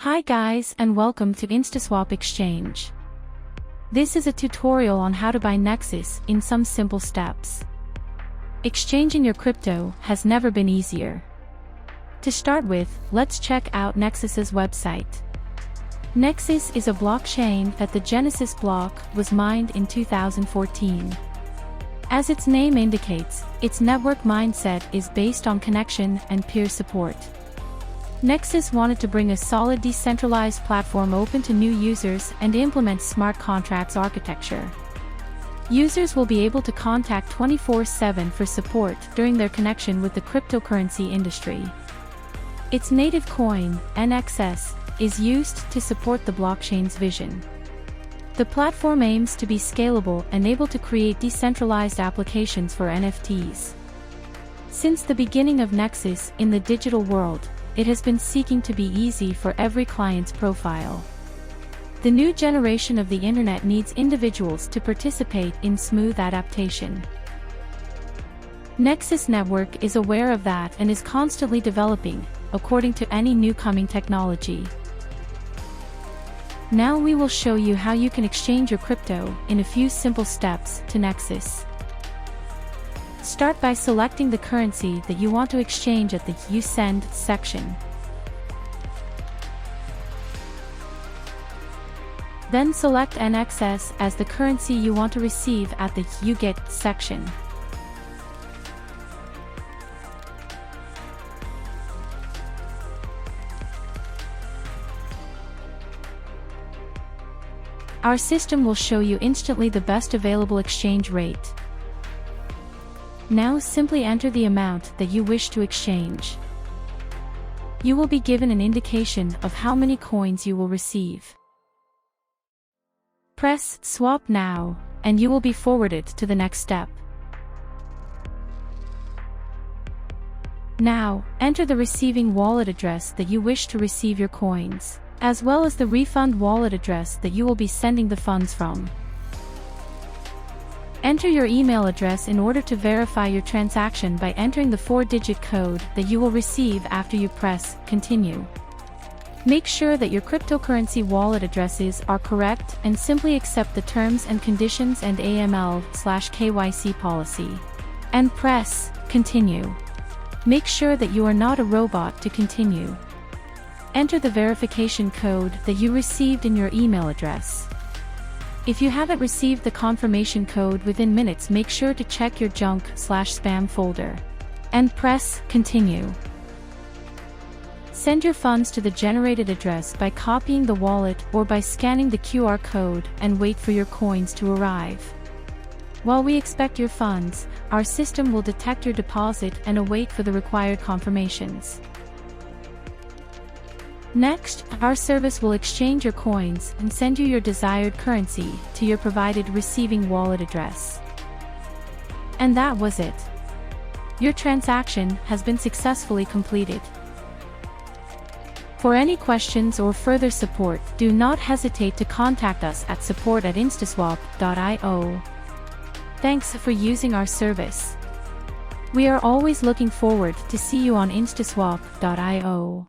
Hi guys and welcome to InstaSwap Exchange. This is a tutorial on how to buy Nexus in some simple steps. Exchanging your crypto has never been easier. To start with, let's check out Nexus's website. Nexus is a blockchain that the Genesis block was mined in 2014. As its name indicates, its network mindset is based on connection and peer support. Nexus wanted to bring a solid decentralized platform open to new users and implement smart contracts architecture. Users will be able to contact 24/7 for support during their connection with the cryptocurrency industry. Its native coin, NXS, is used to support the blockchain's vision. The platform aims to be scalable and able to create decentralized applications for NFTs. Since the beginning of Nexus in the digital world, it has been seeking to be easy for every client's profile. The new generation of the internet needs individuals to participate in smooth adaptation. Nexus Network is aware of that and is constantly developing, according to any new coming technology. Now we will show you how you can exchange your crypto in a few simple steps to Nexus. Start by selecting the currency that you want to exchange at the You Send section. Then select NXS as the currency you want to receive at the You Get section. Our system will show you instantly the best available exchange rate. Now simply enter the amount that you wish to exchange. You will be given an indication of how many coins you will receive. Press Swap Now, and you will be forwarded to the next step. Now, enter the receiving wallet address that you wish to receive your coins, as well as the refund wallet address that you will be sending the funds from. Enter your email address in order to verify your transaction by entering the 4-digit code that you will receive after you press Continue. Make sure that your cryptocurrency wallet addresses are correct and simply accept the terms and conditions and AML/KYC policy. And press Continue. Make sure that you are not a robot to continue. Enter the verification code that you received in your email address. If you haven't received the confirmation code within minutes, make sure to check your junk/spam folder. And press Continue. Send your funds to the generated address by copying the wallet or by scanning the QR code and wait for your coins to arrive. While we expect your funds, our system will detect your deposit and await for the required confirmations. Next, our service will exchange your coins and send you your desired currency to your provided receiving wallet address. And that was it. Your transaction has been successfully completed. For any questions or further support, do not hesitate to contact us at support@instaswap.io. Thanks for using our service. We are always looking forward to see you on instaswap.io.